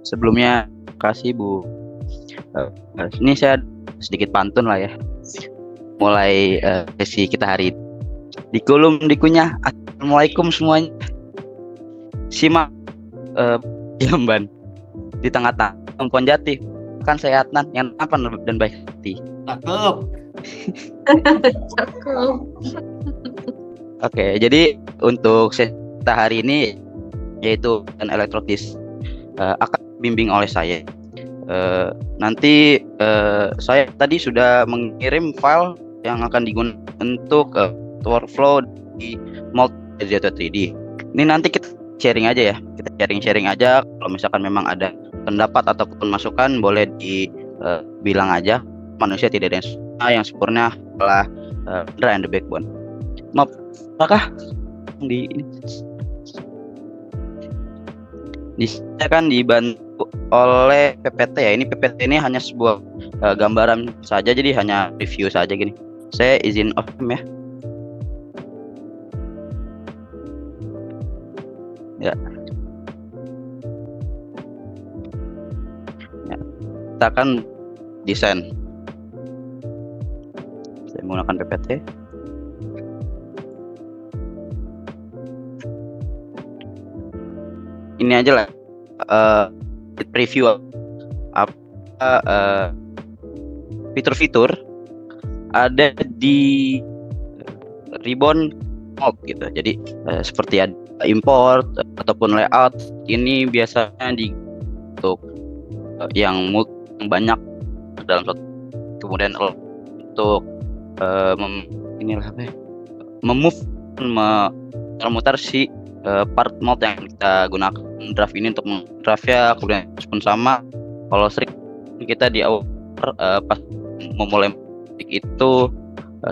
Sebelumnya kasih Bu. Ini saya sedikit pantun lah ya. Mulai sesi kita hari ini. Dikulum dikunyah. Assalamualaikum semuanya. Simak Jamban di tengah-tengah Empon Jati. Kan saya Adnan yang tampan dan baik hati. Cakep. Cakep. Oke, jadi untuk sesi kita hari ini yaitu elektrotis akan bimbing oleh saya. Nanti saya tadi sudah mengirim file yang akan digunakan untuk workflow di Multijet 3D. Ini nanti kita sharing aja ya, kita sharing aja. Kalau misalkan memang ada pendapat ataupun masukan boleh dibilang aja. Manusia tidak ada yang sempurna, adalah Indra and the backbone. Maaf, apakah di saya kan dibantu oleh PPT ya. Ini PPT ini hanya sebuah gambaran saja, jadi hanya review saja gini. Saya izin off ya. Ya. Kita akan desain. Saya menggunakan PPT. Ini aja lah preview apa fitur-fitur ada di Ribbon Mode gitu. Jadi seperti ada import ataupun layout, ini biasanya untuk yang banyak dalam satu. Kemudian untuk memove memutar si part mode yang kita gunakan draft ini untuk draftnya, kemudian pun sama. Kalau sering kita di awal pas memulai itu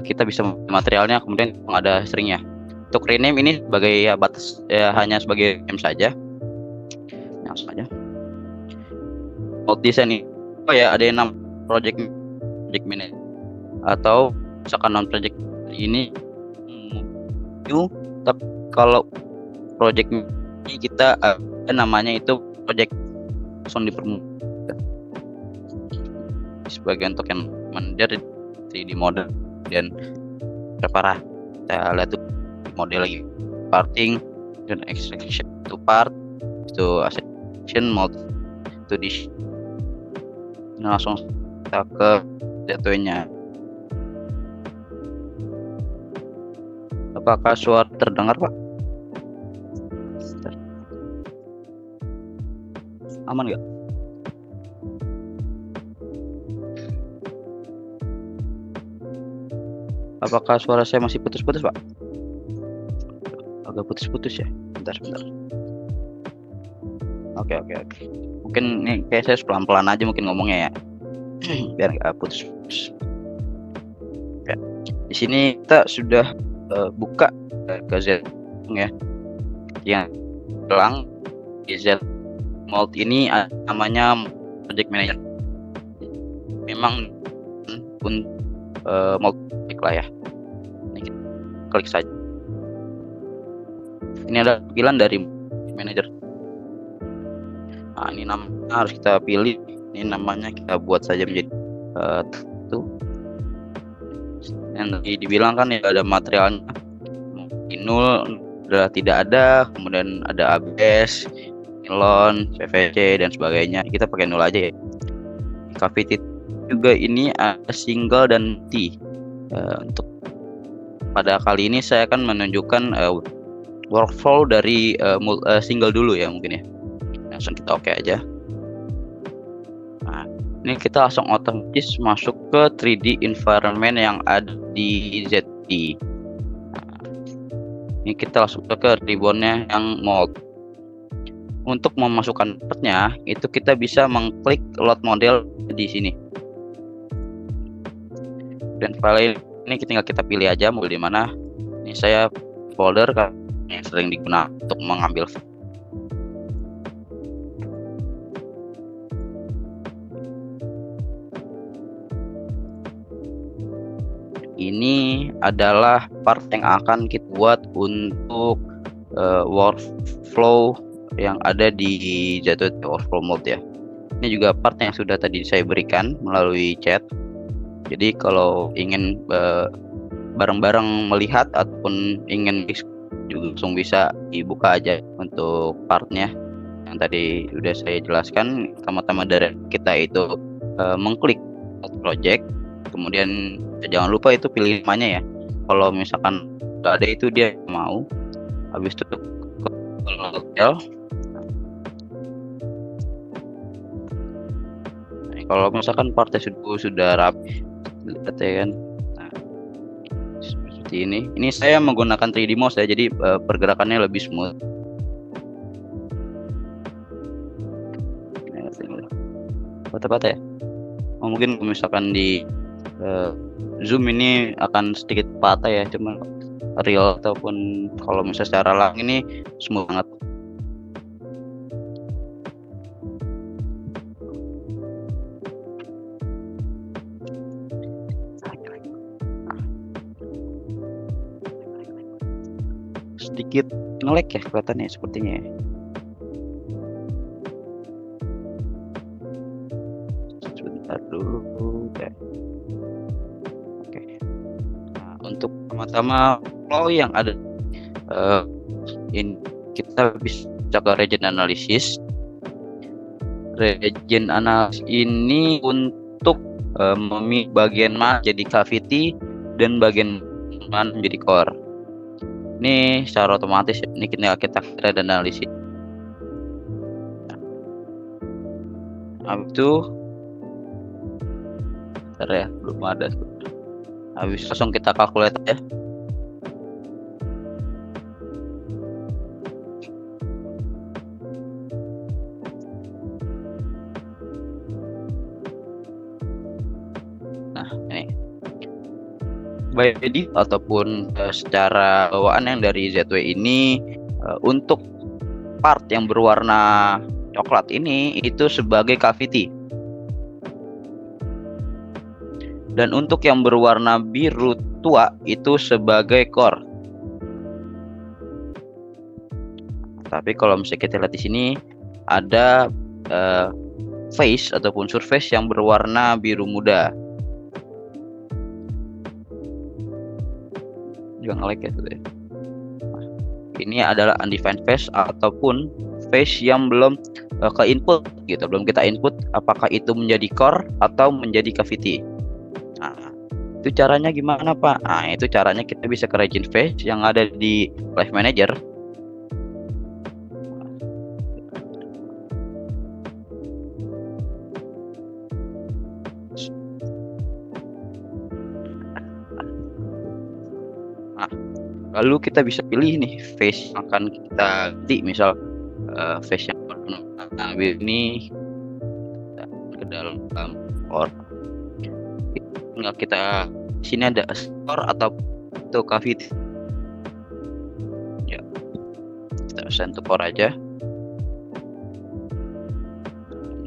kita bisa materialnya, kemudian ada stringnya. Untuk rename ini sebagai batas hanya sebagai name saja. Langsung aja. Mode design ini ada yang project manager atau misalkan non project ini new, tapi kalau project ini kita namanya itu project langsung dipermudah sebagai untuk yang manager 3D model dan prepara. Kita lihat tuh model lagi parting dan extraction to part to ascension mode to dish. Nah, langsung kita ke jatuhnya. Apakah suara terdengar, Pak? Aman nggak? Apakah suara saya masih putus-putus, Pak? Agak putus-putus ya. Bentar. Oke. Mungkin ini kayak saya pelan-pelan aja mungkin ngomongnya ya. Biar nggak putus-putus. Ya. Di sini kita sudah buka ke Z ya. Yang bilang di Z Mode ini namanya project manager. Memang pun multi lah ya. Ini klik saja. Ini ada pilihan dari manager. Nah, ini namanya harus kita pilih. Ini namanya kita buat saja menjadi itu. Yang tadi dibilang kan ya ada materialnya. Nul sudah tidak ada, kemudian ada ABS, nylon, PVC dan sebagainya. Kita pakai nul aja ya. Cavity juga ini ada single dan T. Untuk pada kali ini saya akan menunjukkan workflow dari single dulu ya mungkin ya. Langsung kita oke aja. Nah, ini kita langsung otomatis masuk ke 3D environment yang ada di ZD. Nah, ini kita langsung ke ribbonnya yang mold. Untuk memasukkan partnya itu kita bisa mengklik load model di sini. Dan file ini tinggal kita pilih aja mau di mana. Ini saya folder yang sering digunakan untuk mengambil. Ini adalah part yang akan kita buat untuk workflow yang ada di Z2 Overflow Mode ya. Ini juga part yang sudah tadi saya berikan melalui chat. Jadi kalau ingin bareng-bareng melihat ataupun ingin juga langsung bisa dibuka aja untuk partnya yang tadi sudah saya jelaskan. Pertama-tama dari kita itu mengklik project, kemudian jangan lupa itu pilih namanya ya. Kalau misalkan nggak ada itu dia mau, habis itu hotel. Kalau misalkan partnya sudah rapi, lihat ya kan. Nah, seperti ini. Ini saya menggunakan 3D mouse ya, jadi pergerakannya lebih smooth. Patah-patah ya. Mungkin misalkan di zoom ini akan sedikit patah ya, cuma real ataupun kalau misalnya secara langsung ini smooth banget. Sedikit nge-lag ya kelihatannya sepertinya ya. Sebentar dulu ya. Oke. Nah, untuk pertama flow yang ada ini kita bisa ke region analysis. Region analysis ini untuk memilih bagian mana jadi cavity dan bagian mana menjadi core. Ini secara otomatis ini kita analisis. Habis itu bentar ya, belum ada. Habis langsung kita calculate ya. Nah, ini by default ataupun secara bawaan yang dari ZW ini untuk part yang berwarna coklat ini itu sebagai cavity. Dan untuk yang berwarna biru tua itu sebagai core. Tapi kalau misalnya kita lihat di sini ada face ataupun surface yang berwarna biru muda. Juga nge-lag ya gitu ya. Nah, ini adalah undefined face ataupun face yang belum ke input gitu, belum kita input apakah itu menjadi core atau menjadi cavity. Nah, itu caranya gimana Pak? Nah, itu caranya kita bisa ke region face yang ada di Live Manager. Nah, lalu kita bisa pilih nih face yang akan kita ganti, misal face yang warna biru ini ke dalam core. Tinggal kita sini ada store atau itu cavity. Ya, kita assign to core aja.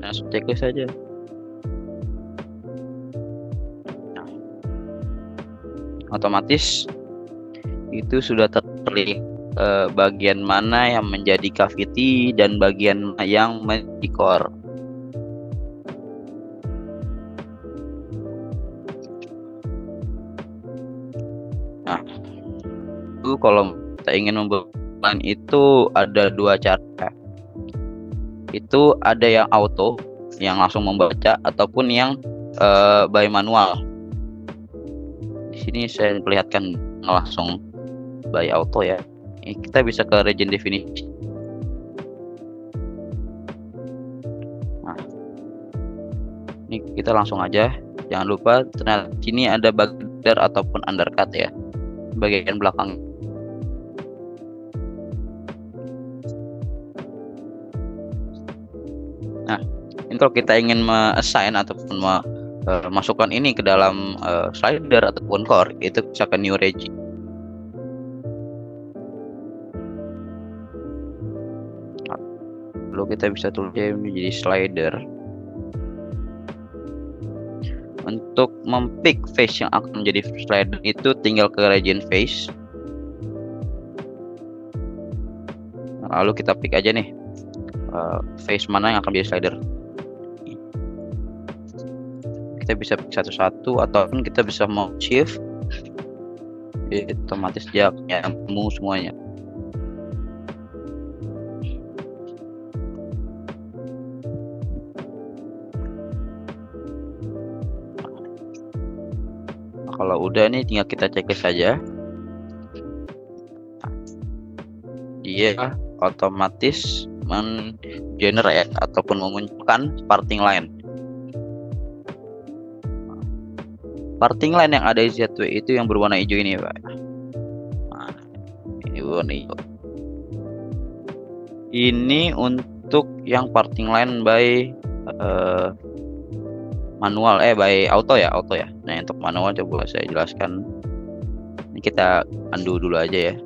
Nah, checklist saja. Nah, otomatis itu sudah terlihat bagian mana yang menjadi cavity dan bagian yang menjadi core. Nah, itu kalau kita ingin membuat itu ada dua cara. Itu ada yang auto, yang langsung membaca, ataupun yang by manual. Di sini saya perlihatkan langsung by auto ya. Kita bisa ke region definition. Nah, ini kita langsung aja. Jangan lupa ternyata sini ada border ataupun undercut ya, bagian belakang. Nah, ini kalau kita ingin assign ataupun masukkan ini ke dalam slider ataupun core, itu bisa ke new region. Lalu kita bisa tulisnya menjadi slider. Untuk mempick face yang akan menjadi slider itu tinggal ke region face. Lalu kita pick aja nih face mana yang akan jadi slider. Kita bisa pilih satu-satu ataupun kita bisa mau shift, jadi otomatis dia nyambung semuanya. Nah, kalau udah nih tinggal kita cek saja, dia otomatis men-generate ataupun memunculkan parting line. Parting line yang ada di ZW itu yang berwarna hijau ini, Pak. Nah, ini berwarna hijau. Ini untuk yang parting line by manual, by auto ya. Nah, untuk manual coba saya jelaskan. Ini kita undo dulu aja ya.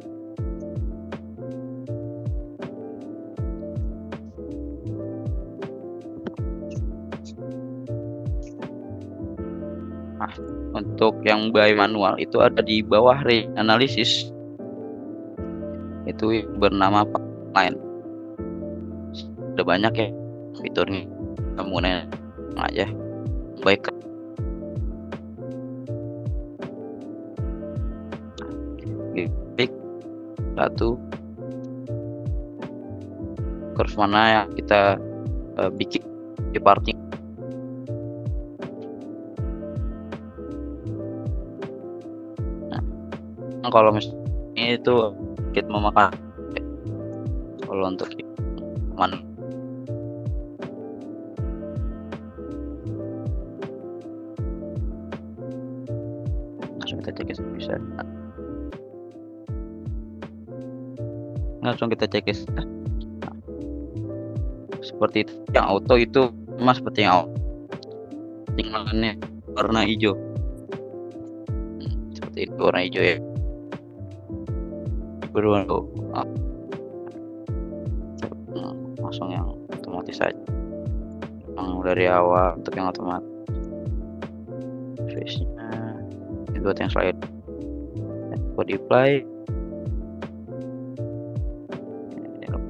Nah, untuk yang by manual itu ada di bawah reanalysis, itu bernama line. Udah banyak ya fiturnya, kemudian aja baik. Klik satu curve mana yang kita bikin di parting. Nah, kalau misalnya itu kita memakan, kalau untuk mana langsung kita cek bisa, langsung kita cek seperti itu. Yang auto itu sama seperti yang auto, tinggalannya warna hijau, seperti itu warna hijau ya, berwarna langsung yang otomatis saja, yang dari awal. Untuk yang otomatis face-nya buat yang slide body apply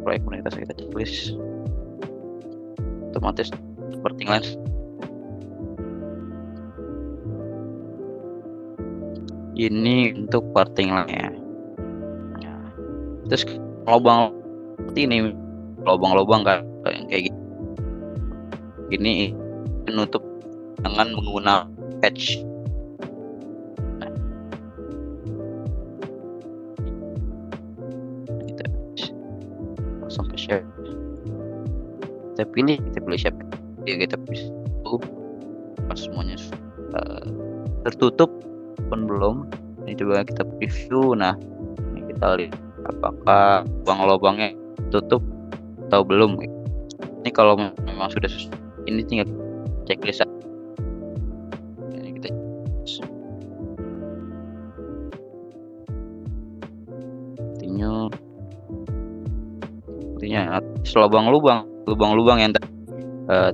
komunitas kita checklist otomatis seperti lens. Ini untuk parting line-nya. Nah, terus lubang seperti ini, lubang-lubang kayak gini. Ini menutup dengan menggunakan patch. Nah, kita langsung ke shape. Kita pilih shape. Ya, kita bisa pas semuanya tertutup pun belum. Ini coba kita preview. Nah, ini kita lihat apakah lubang-lubangnya tutup atau belum. Ini kalau memang sudah ini tinggal checklist. Ini kita artinya lubang-lubang yang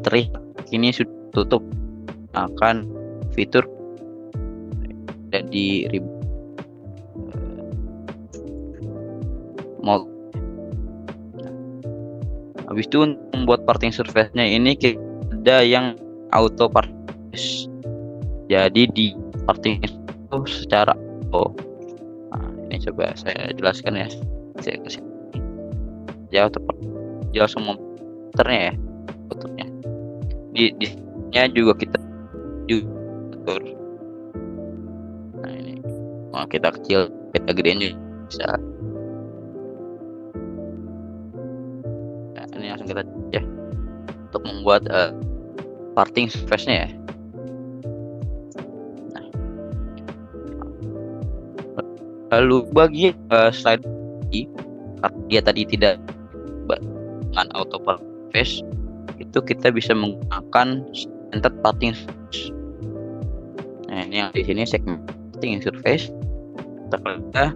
terlihat ini sudah tutup akan fitur jadi mold. Habis itu untuk membuat parting surface-nya ini ada yang auto parting. Jadi di parting itu secara nah, ini coba saya jelaskan ya. Saya kasih ya auto jelas semua puternya ya, puternya di juga kita atur. Nah, ini mau kita kecil, kita gedein juga bisa. Nah, ini langsung kita ya untuk membuat parting surface-nya ya. Nah, lalu bagi slide dia tadi tidak dengan auto surface, itu kita bisa menggunakan centered parting surface. Nah, ini yang di sini segmen parting surface. Kita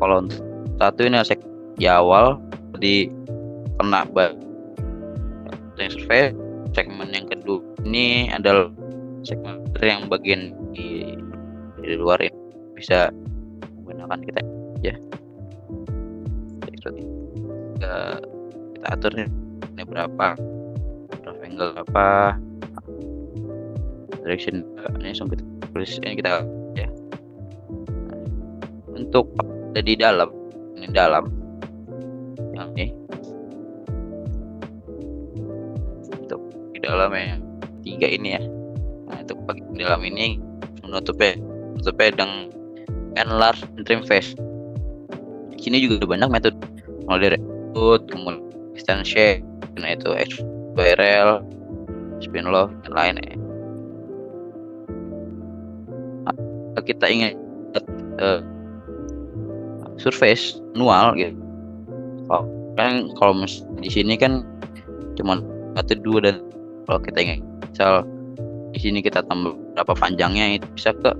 kalau untuk satu ini segmen di awal di kena parting surface. Segmen yang kedua ini adalah segmen yang bagian di luar ini bisa menggunakan kita ya. Kita atur nih berapa, rough angle apa, direction ini langsung kita tulis, ini kita ya. Untuk ada di dalam, ini dalam yang ini, untuk di dalam yang 3 ini ya. Nah, untuk di dalam ini menutupnya dengan enlarge and trim face. Di sini juga ada banyak metode, mulai dari root, kemudian extend shape, nah itu XBRL, spin loft, dan lainnya. Nah, kita ingin surface manual gitu. Kan kalau di sini kan cuma 1, 2, dan kalau kita ingin misal di sini kita tambah berapa panjangnya, itu bisa ke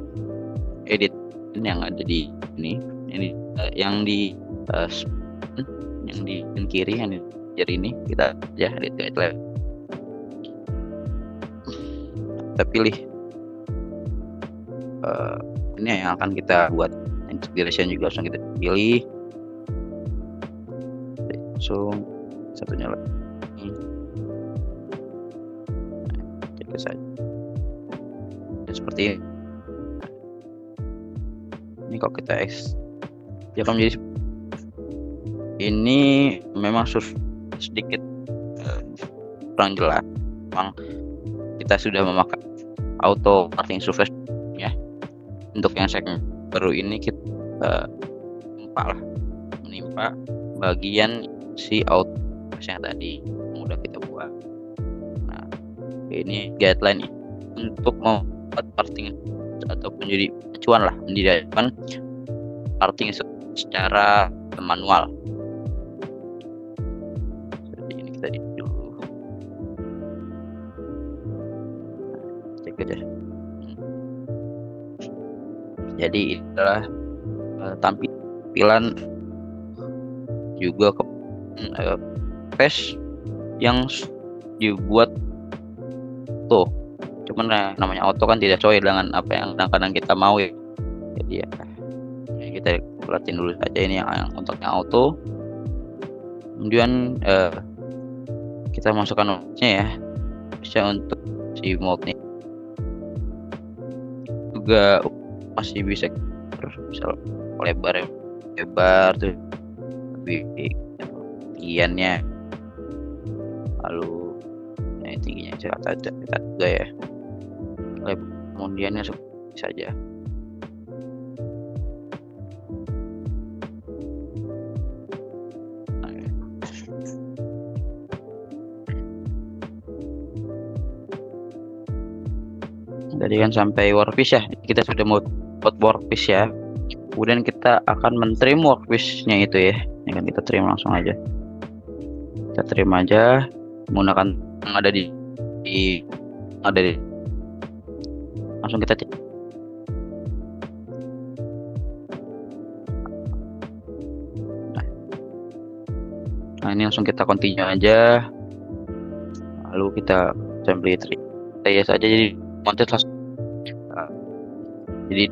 edit yang ada di ini yang di kiri, yang di jari ini, kita ya edit guideline, kita pilih ini yang akan kita buat. Integration juga langsung kita pilih, langsung satunya lagi cek saja dan seperti ini. Ini kalau kita X ya akan menjadi ini memang sedikit kurang jelas. Memang kita sudah memakai auto parting surface ya. Untuk yang segmen baru ini kita menimpa bagian si auto yang tadi yang udah kita buat. Nah, ini guideline untuk membuat parting ataupun jadi acuan lah, menjadikan parting secara manual. Seperti ini kita dulu cek aja. Jadi itulah tampilan juga ke face yang dibuat tuh. Cuman namanya auto kan tidak sesuai dengan apa yang kadang-kadang kita mau ya. Jadi ya kita perhatiin dulu saja ini yang untuk yang auto. Kemudian kita masukkan mode-nya ya. Bisa untuk si mode-nya juga masih bisa misal lebar tuh lebih tinggiannya, lalu tingginya kita juga ya, kemudiannya saja. Tadi kan sampai workpiece ya, kita sudah mau buat workpiece ya. Kemudian kita akan mentrim workpiece-nya itu ya. Ini kan kita trim langsung aja. Kita trim aja menggunakan yang ada di langsung kita cek. Nah, ini langsung kita continue aja. Lalu kita assembly tree. Saya saja jadi mounted langsung. Jadi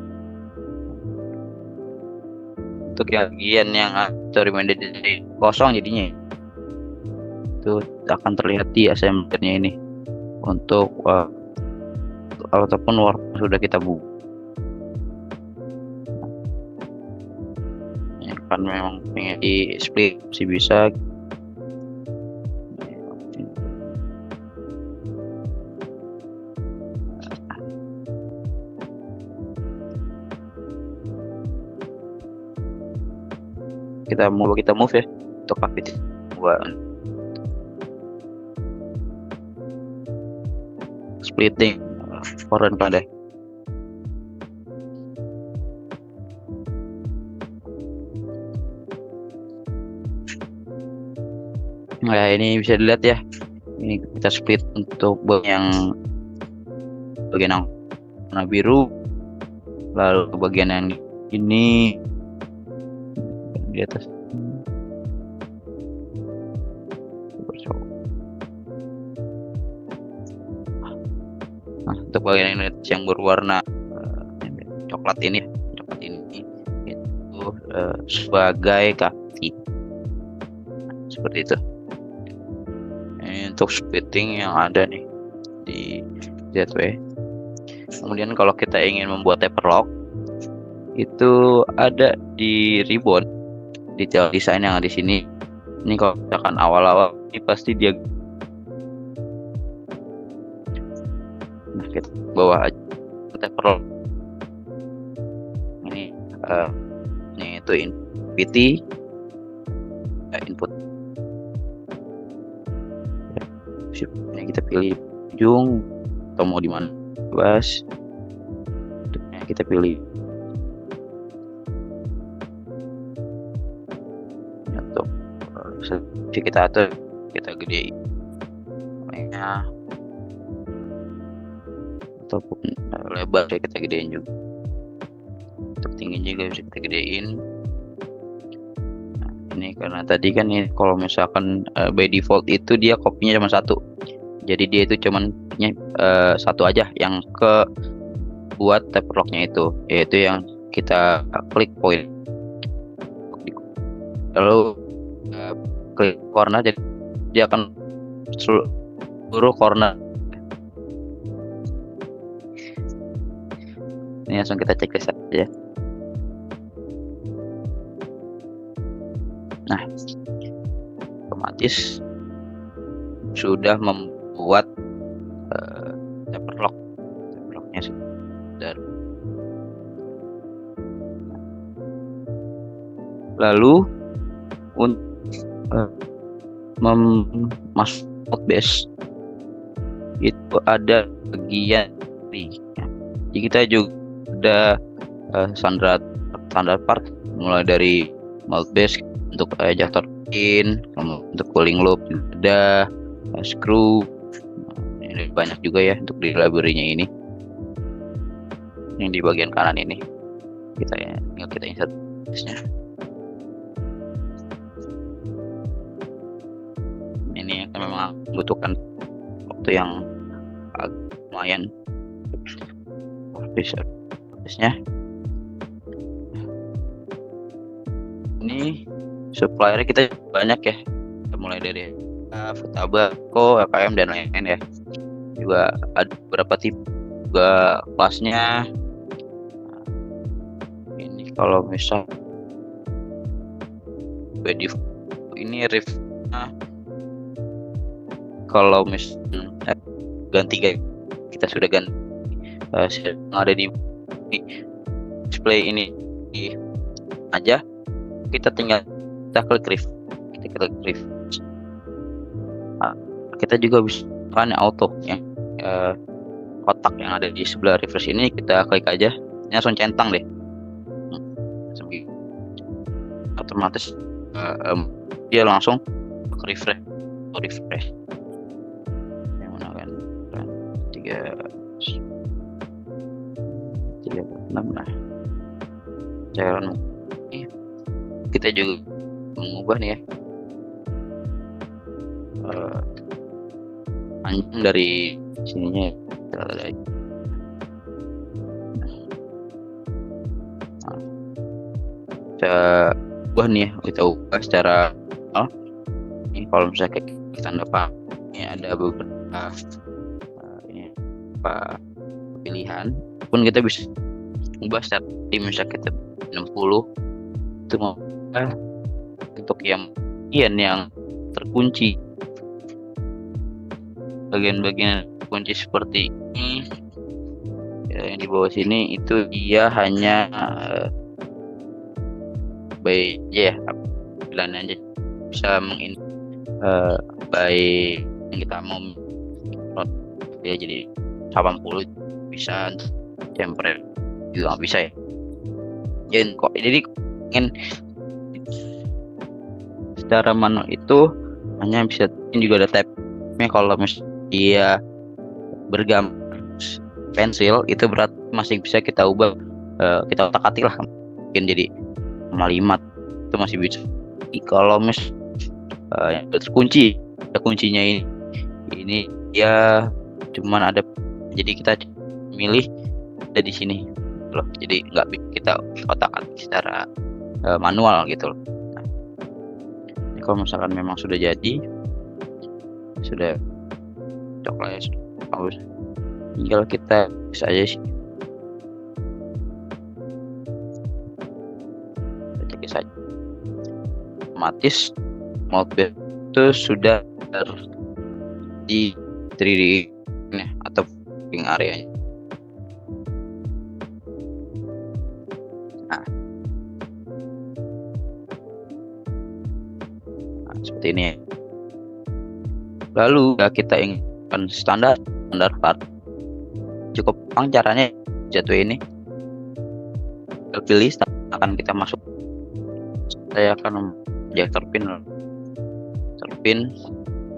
untuk bagian yang recommended jadi kosong, jadinya itu akan terlihat di assemblernya ini untuk ataupun work sudah kita buat. Ya, kan memang pengen di split sih bisa. Kita move ya untuk aktivitas buat splitting foreign pada. Nah, ini bisa dilihat ya, ini kita split untuk bagian yang warna biru, lalu bagian yang ini di atas. Nah, untuk bagian yang berwarna coklat ini itu sebagai kaki, seperti itu. untuk splitting yang ada nih di ZW. Kemudian kalau kita ingin membuat taper lock, itu ada di ribbon detail desain yang ada di sini. Ini kalau misalkan awal-awal ini pasti dia, nah kita bawah aja taper lock ini. Ini itu PT input. Ini kita pilih ujung atau mau di mana bebas. Kita pilih untuk kita atur, kita gedein ataupun lebar kita gedein juga, untuk tinggi juga bisa kita gedein. Nah, ini karena tadi kan ini kalau misalkan by default itu dia kopinya cuma satu, jadi dia itu cuman satu aja yang ke buat taper locknya itu, yaitu yang kita klik point, lalu klik corner, jadi dia akan seluruh corner. Ini langsung kita cek saja. Nah, otomatis sudah membuat taper locknya sudah. Lalu untuk masuk base itu ada bagian ini. Jadi kita juga ada standar part, mulai dari mount base untuk ejector pin, untuk cooling loop juga ada, screw. Ini banyak juga ya untuk di library-nya ini. Yang di bagian kanan ini kita insert base-nya. Ini memang membutuhkan waktu yang lumayan base-nya. Ini supplier kita banyak ya, mulai dari Futaba, FKM dan lain-lain ya. Juga ada beberapa tipe juga kelasnya. Ini kalau misal ini riff, kalau misalnya ganti kita sudah ganti ada di display ini aja, kita tinggal klik riff. Kita juga bisa kan auto ya, kotak yang ada di sebelah refresh ini kita klik aja, ini langsung centang deh, otomatis dia langsung refresh yang mana kan 3.6. nah cairan ini kita juga mengubah nih ya, panjang dari sininya kita ubah nih ya, kita ubah secara ini kalau misalnya kita dapat ini ada beberapa ini apa pilihan pun kita bisa ubah secara misalnya kita 60 itu mau untuk yang terkunci, bagian-bagian kunci seperti ini ya, yang di bawah sini itu dia hanya pilihan aja bisa baik yang kita mau ya, jadi 80 bisa, jumper juga nggak bisa ya. Jadi ingin secara manual itu hanya bisa, ini juga ada tab-nya. Kalau misalnya dia bergambar pensil itu berarti masih bisa kita ubah, kita otak-atik lah, mungkin jadi 5 itu masih bisa. Kalau yang terkunci, ada kuncinya ini dia cuman ada, jadi kita milih ada di sini loh, jadi nggak kita otak-atik secara manual gitu loh. Nah, ini kalau misalkan memang sudah jadi, sudah cocok lah ya, bagus. Tinggal kita bisa aja sih, kita cek saja otomatis mold base itu sudah di 3D ini atau ping areanya. Nah, seperti ini ya. Lalu ya kita inginkan standar part, cukup gampang caranya. Jatuh ini kita pilih, akan kita masuk, saya akan injector pin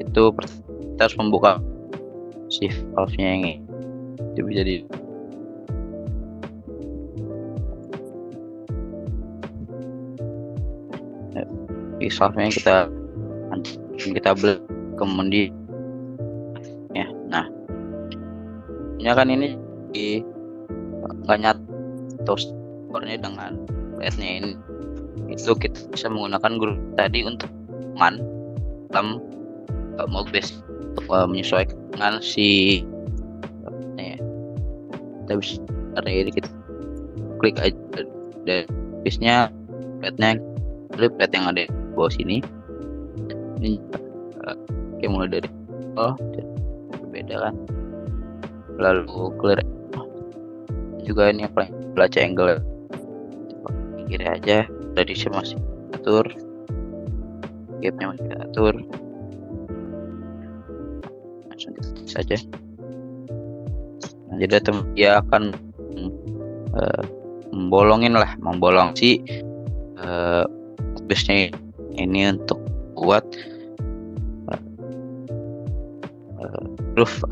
itu kita harus membuka si valve nya ini, itu bisa di valve nya kita beli kemudian ya. Nah, ini kan ini nggak nyat toasternya dengan LED-nya ini, itu kita bisa menggunakan grup tadi untuk dalam mold base untuk menyesuaikan dengan si ya. Kita bisa dari kita klik aja dan base-nya LED-nya, LED yang ada di bawah sini. Ini oke, mulai dari berbeda kan, lalu clear juga ini yang paling baca angle kiri aja, dari masih atur, gapnya masih kita atur, langsung kita saja. Nah, jadi dia akan membolong si base-nya ini untuk buat roof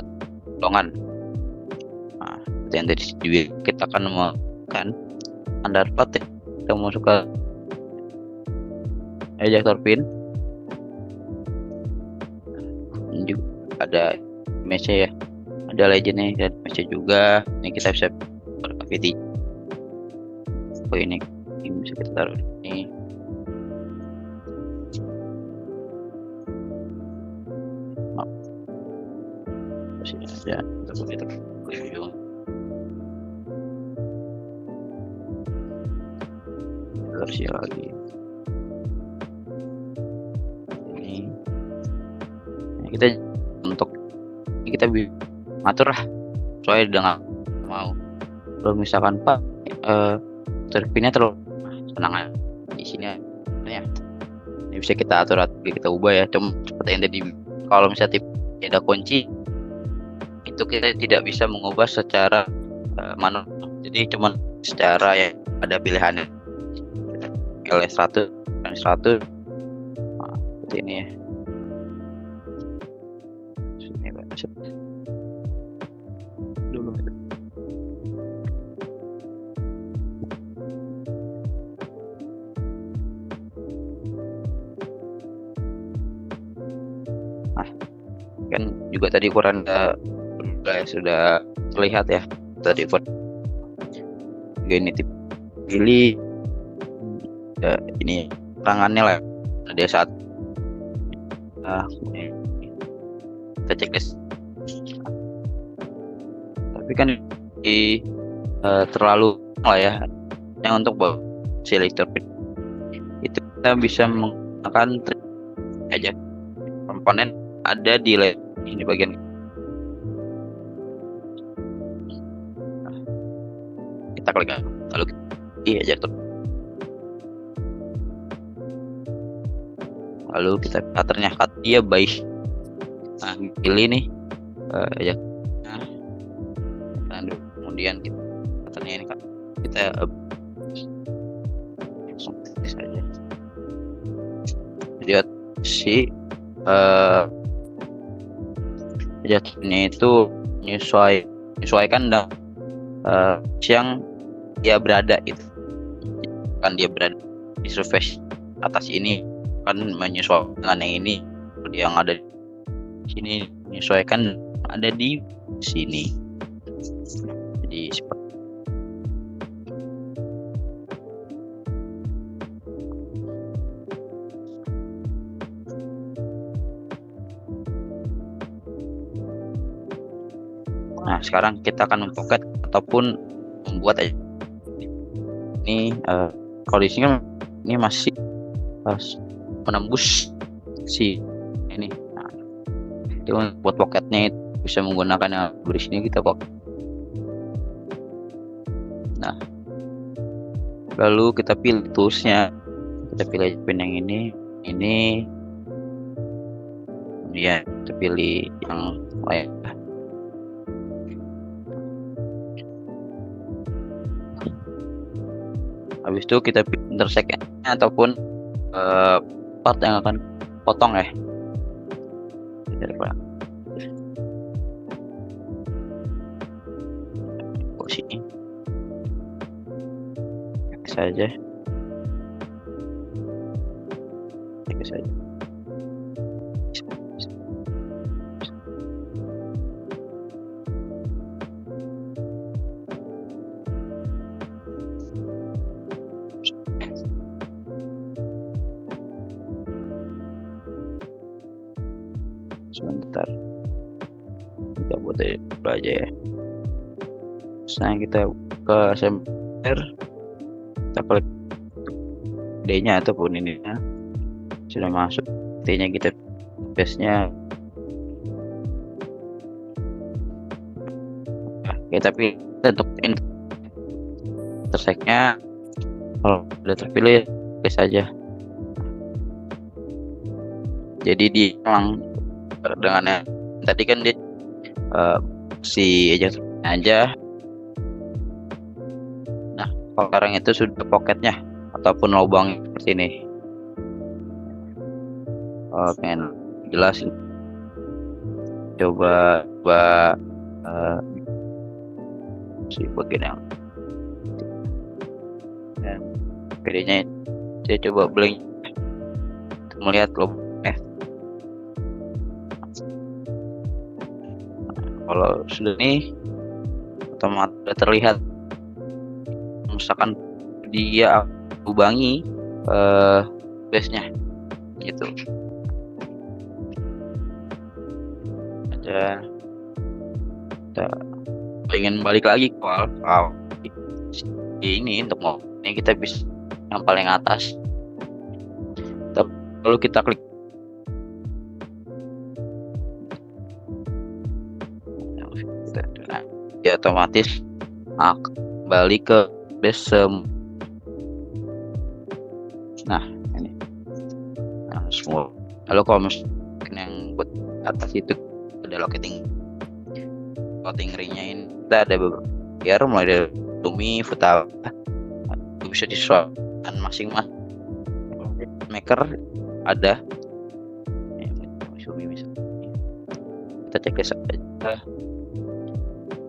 bolongan. Nah, yang dari sini kita akan menggunakan underpart ya. Kita masuk ke ejector pin. Ini juga ada image-nya ya, ada legendnya dan image juga. Ini kita bisa berkavity. Ini bisa kita taruh ini. Sini aja kita ujung versi lagi ini. Nah, kita untuk ini kita atur lah sesuai dengan mau. Kalau misalkan Pak terpinnya terlalu tenang di sini ya, ini bisa kita atur, kita ubah ya. Cuma seperti yang tadi, kalau misalnya ada kunci itu kita tidak bisa mengubah secara manual, jadi cuma secara ya ada pilihannya L100 dan 100. Nah, seperti ini ya. Dulu nah, kan juga tadi ukuran sudah terlihat ya tadi. Ini pilih ya, ini tangannya lah ada saat kita cek des. Tapi kan terlalu lah ya yang untuk selector itu kita bisa menggunakan aja komponen ada di ini bagian. Kita klik lalu ejector, lalu kita cutternya cut dia baik. Nah, pilih nih ya. Nah, kemudian kita cutternya ini kan kita langsung saja. Lihat si jatuhnya itu menyesuaikan dengan yang dia berada itu kan, dia berada di surface atas ini kan menyesuaikan dengan yang ini, yang ada di sini menyesuaikan ada di sini. Jadi seperti Nah, sekarang kita akan mempoket ataupun membuat aja. Ini kalau di sini kan ini masih menembus si ini. Nah, itu buat poketnya itu bisa menggunakan yang di sini kita poket. Nah, lalu kita pilih toolsnya, kita pilih pin yang ini, kemudian kita pilih yang lain. Habis itu kita pilih intersect ataupun part yang akan potong ya. Sini saja, saja. Sebentar, kita buat aja ya. Sekarang kita ke assembler, kita klik D-nya ataupun ini ya. Sudah masuk, T-nya kita base-nya. Nah, kita pilih untuk intersect-nya. Kalau sudah terpilih, base saja. Jadi di dengan yang tadi kan dia si aja. Nah, sekarang itu sudah poketnya ataupun lubang seperti ini. Pengen jelasin, coba si bagian yang PD-nya saya coba blank untuk melihat lubang. Kalau sudah ini otomatis sudah terlihat, misalkan dia lubangi base-nya gitu aja. Kita ingin balik lagi ke awal ini untuk mau ini kita bisa yang paling atas, lalu kita klik ya, otomatis kembali ke base. Nah ini semua. Lalu kalau misalkan yang buat atas itu ada locating ring-nya ini, kita ada beberapa biar mulai dari Lumi, Futa, bisa disesuaikan masing-masing. Maker ada Lumi misalnya, kita cek saja.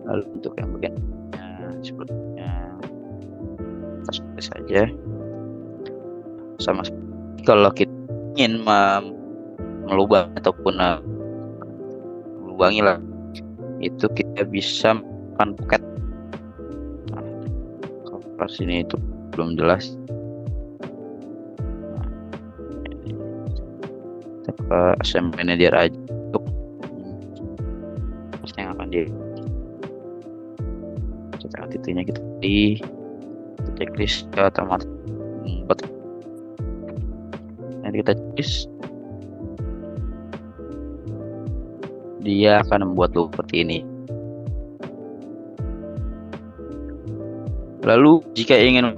Lalu untuk yang bagian sebelumnya kita saja sama kalau kita ingin melubang ataupun melubangi lah, itu kita bisa melakukan pocket. Nah, kalau sini itu belum jelas. Kita ke assembly manager aja untuk yang akan di titiknya kita di checklist otomatis buat. Nanti kita checklist, dia akan membuat loop seperti ini. Lalu jika ingin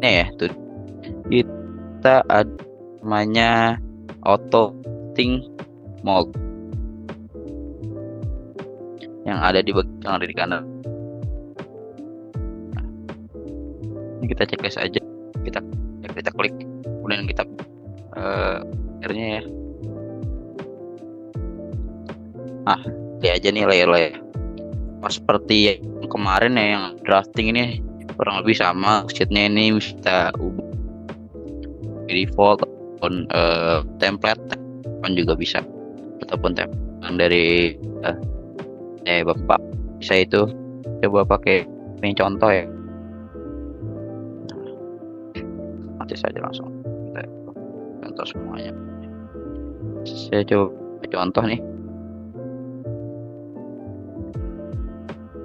ini ya tuh, kita ada namanya auto setting mode yang ada di kanan. Ini kita checklist aja, kita klik, kemudian kita layernya ya. Lihat aja nih layer seperti yang kemarin ya, yang drafting ini kurang lebih sama. Sheetnya ini bisa ubah default ataupun template kan juga bisa, ataupun template dari Bapak bisa. Itu coba pakai ini contoh ya, mati saja langsung kita contoh semuanya. Saya coba contoh nih.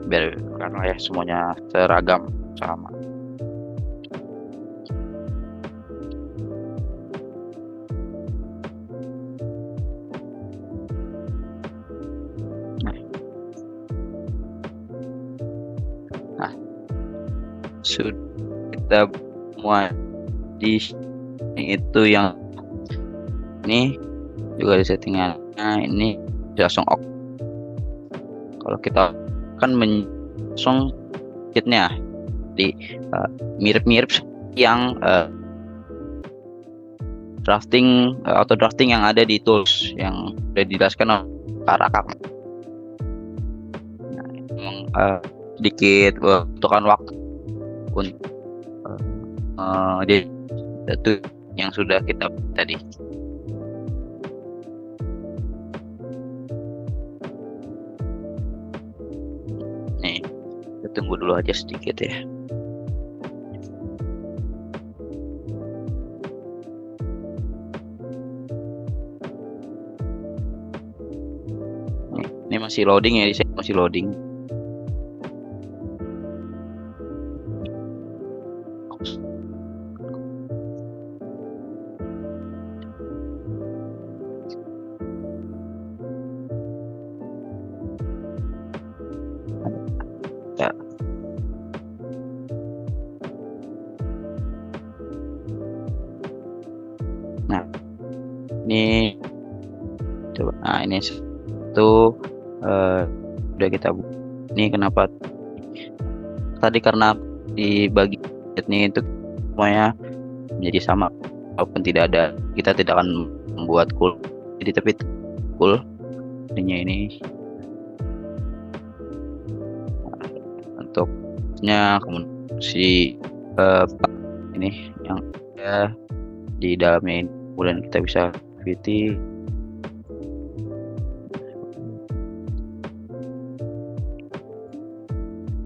biar karena ya semuanya seragam sama. Nah, sudah kita mulai di itu yang ini juga di settingannya ini langsung off. Kalau kita kan langsung kitnya di mirip-mirip yang drafting auto drafting yang ada di tools yang sudah dijelaskan oleh Karakak. Nah, memang sedikit butuhkan waktu untuk itu yang sudah kita tadi. Nih, kita tunggu dulu aja sedikit ya. Ini masih loading ya, masih loading. Ya. Nah, ini coba. Nah, ini satu udah kita buka. Ini kenapa tadi karena di bagiannya itu semuanya menjadi sama walaupun tidak ada, kita tidak akan membuat cool jadi tapi cool ini untuknya kemudian si ini yang ada di dalamnya ini, kemudian kita bisa activity.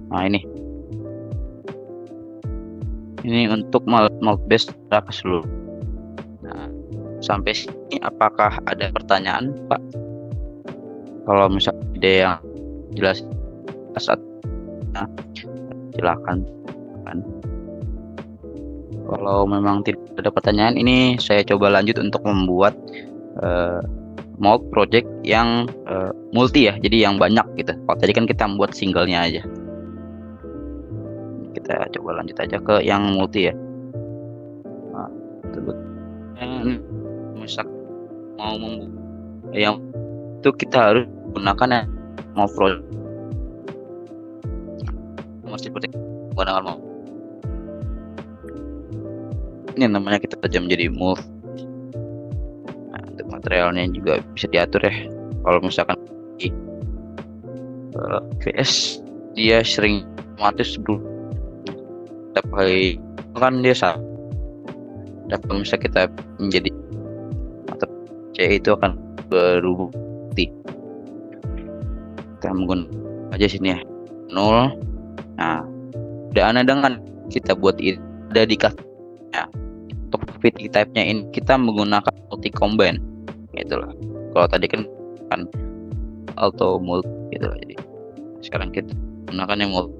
Nah, ini untuk malt base secara keseluruhan. Nah, sampai sini apakah ada pertanyaan, Pak? Kalau misalnya ada yang jelas saat silakan. Kalau memang tidak ada pertanyaan, ini saya coba lanjut untuk membuat malt project yang multi ya, jadi yang banyak gitu. Kalau tadi kan kita membuat singlenya aja. Kita coba lanjut aja ke yang multi ya. Nah, misal mau membuat yang itu kita harus gunakan yang mau project mesti menggunakan mau ini namanya kita saja menjadi move. Nah, untuk materialnya juga bisa diatur ya. Kalau misalkan di VS dia sering otomatis dulu pakai kan dia sama dapat misalnya kita menjadi atau C itu akan berubah. Kita menggunakan aja sini ya 0. Nah, udah ada dengan kita buat itu ada di ya. Untuk fitting type-nya ini kita menggunakan multi combine gitu lah. Kalau tadi kan auto multi gitu lah. Jadi sekarang kita gunakan yang multi.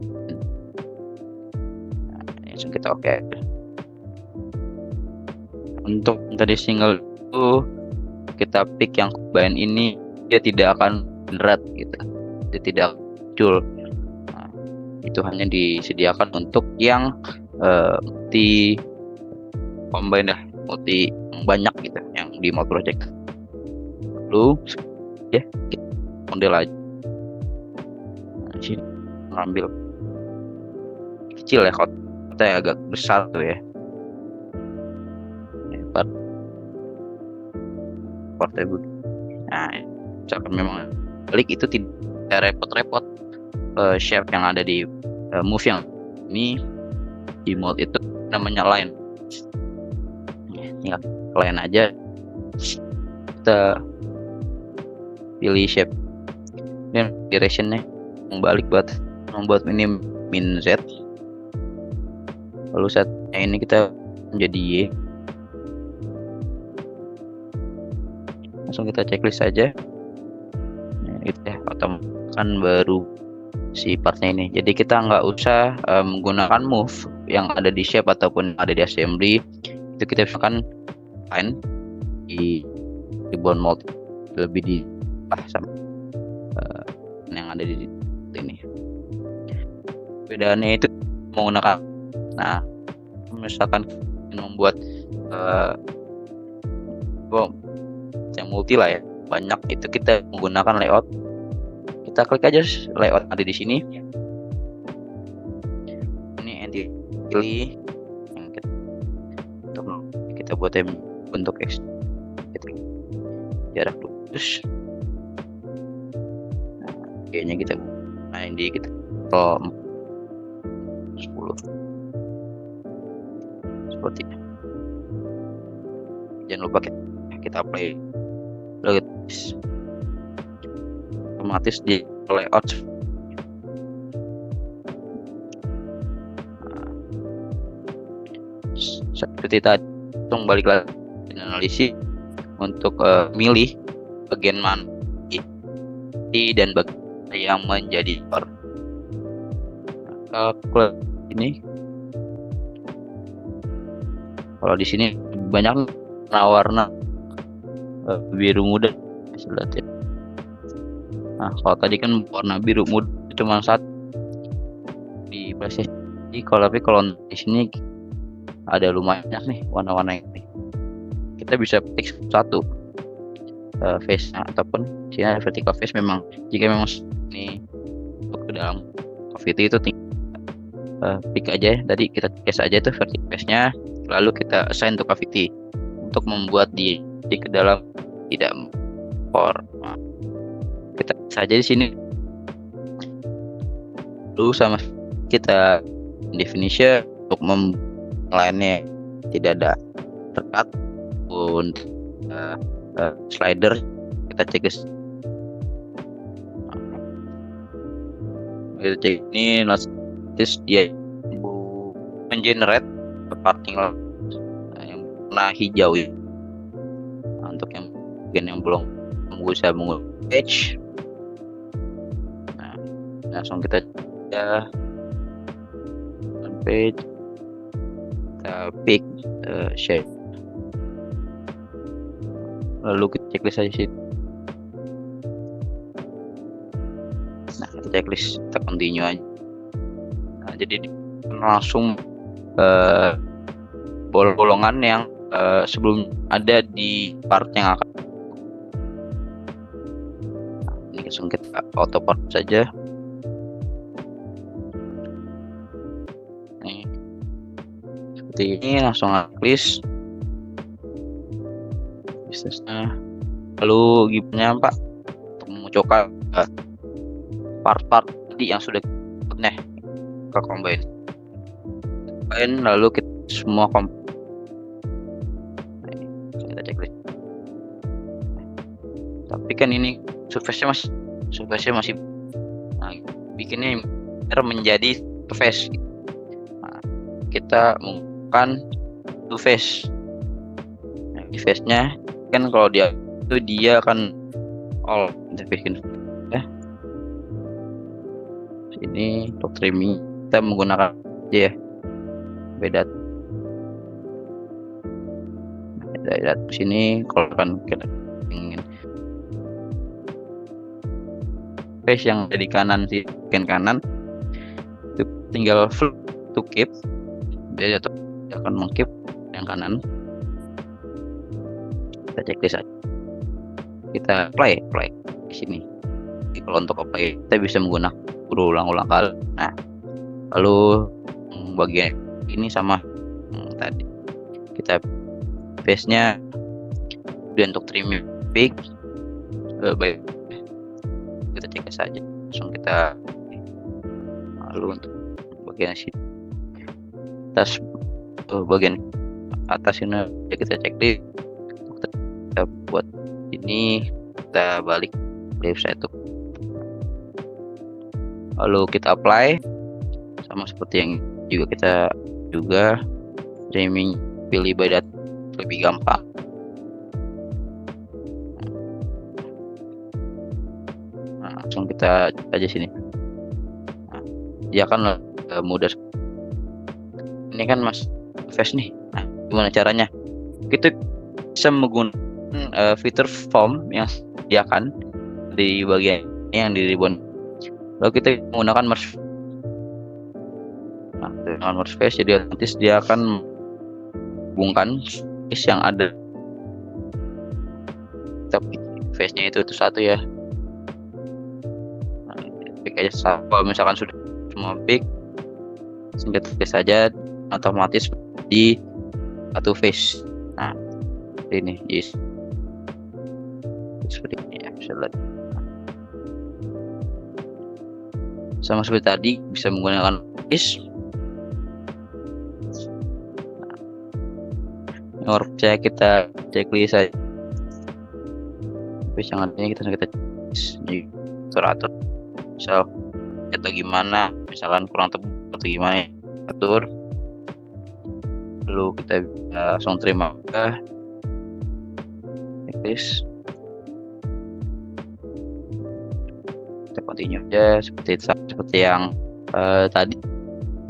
Nah, langsung kita oke. Untuk tadi single itu kita pick yang combine ini, dia tidak akan berat gitu. Dia tidak muncul. Nah, itu hanya disediakan untuk yang multi combine dah, multi banyak gitu yang di mode project. Lalu ya kita model aja. Nah, sini ngambil kecil ya, kota agak besar tuh ya. Portable. Nah, misalkan memang klik itu tidak repot-repot shape yang ada di move yang ini di mode itu namanya line. Tinggal line aja, kita pilih shape dan directionnya membalik buat membuat ini min Z, lalu setnya ini kita menjadi Y. Langsung kita checklist saja. Nah, gitu ya, otomatis kan baru si partnya ini. Jadi kita nggak usah menggunakan move yang ada di shape ataupun ada di assembly. Itu kita misalkan line di bone mold lebih di sama yang ada di ini. Bedanya itu menggunakan, nah misalkan membuat yang multi lah ya, banyak, itu kita menggunakan layout. Kita klik aja layout ada di sini. Ini entirely yang kita buat bentuk X, jarak lurus. Nah, kayaknya kita main di kita 10 seperti ini. Jangan lupa kita apply otomatis di layout. Seperti tadi, langsung balik lagi analisis untuk milih bagian mana dan bagian yang menjadi core. Ini kalau di sini banyak warna biru muda. Nah, kalau tadi kan warna biru muda cuma satu di PlayStation. Tapi kalau di sini ada lumayan nih warna-warna ini. Kita bisa pilih satu face ataupun sini ada vertical face. Memang jika memang ini ke dalam cavity itu pick aja. Tadi kita case aja itu vertical face-nya, lalu kita assign to cavity untuk membuat di ke dalam tidak core. Nah, kita saja di sini dulu sama kita definition untuk lainnya tidak ada terkat pun slider kita cek guys. Kita cek ini notice dia mengenerate parting yang warna hijau ya. Nah, untuk yang belum bisa menggunakan edge, nah, langsung kita page, kita pick shape, lalu kita checklist aja sih. Nah, kita checklist, kita continue aja. Nah, jadi langsung bolongan yang sebelum ada di part yang akan. Nah, ini langsung kita auto part saja. Nih, seperti ini langsung list bisnisnya. Lalu gimana Pak untuk memunculkan part-part tadi yang sudah ke combine, lalu kita semua kita checklist. Tapi kan ini surface-nya masih bikinnya menjadi surface. Nah, kita menggunakan two face. Nah, di face-nya kan kalau dia akan all interface ya. Ini untuk trimming kita menggunakan aja ya, beda di sini. Kalau kan kita ingin face yang ada di kanan sih, kanan itu tinggal flip to keep, dia akan mengkeep yang kanan. Kita checklist aja, kita apply di sini. Jadi kalau untuk apply kita bisa menggunakan berulang-ulang kali. Nah, lalu bagian ini sama tadi kita base-nya dan untuk trimming pick baik kita cek saja, langsung kita. Lalu untuk bagian sini atas bagian atas ini kita cek di kita buat ini, kita balik left side tuh, lalu kita apply sama seperti yang kita trimming pilih by data lebih gampang. Nah, langsung kita aja sini dia kan mudah. Ini kan Mas Face nih. Nah, gimana caranya? Kita bisa menggunakan fitur form yang disediakan di bagian yang di ribbon. Lalu kita menggunakan merge. Nah, dengan merge face jadi otomatis dia akan menghubungkan face yang ada. Tapi face-nya itu satu ya. Nah, pick aja satu. Kalau misalkan sudah semua pick, tinggal tulis saja otomatis di satu face. Nah, ini yes. Seperti ini ya, bisa lihat. Sama seperti tadi bisa menggunakan face. Nomor percaya kita checklist saja. Face yang adanya kita atur misal atau gimana, misalkan kurang tepat atau gimana atur, lalu kita langsung terima checklist. Kita continue aja seperti yang tadi,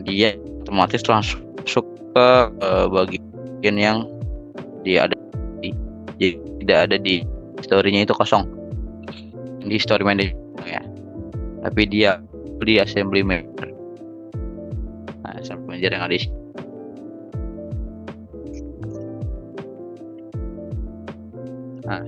dia otomatis langsung masuk ke bagian yang dia ada jadi tidak ada di story-nya, itu kosong di story manager ya, tapi dia di assembly manager. Nah, assembly manager yang ada di nah,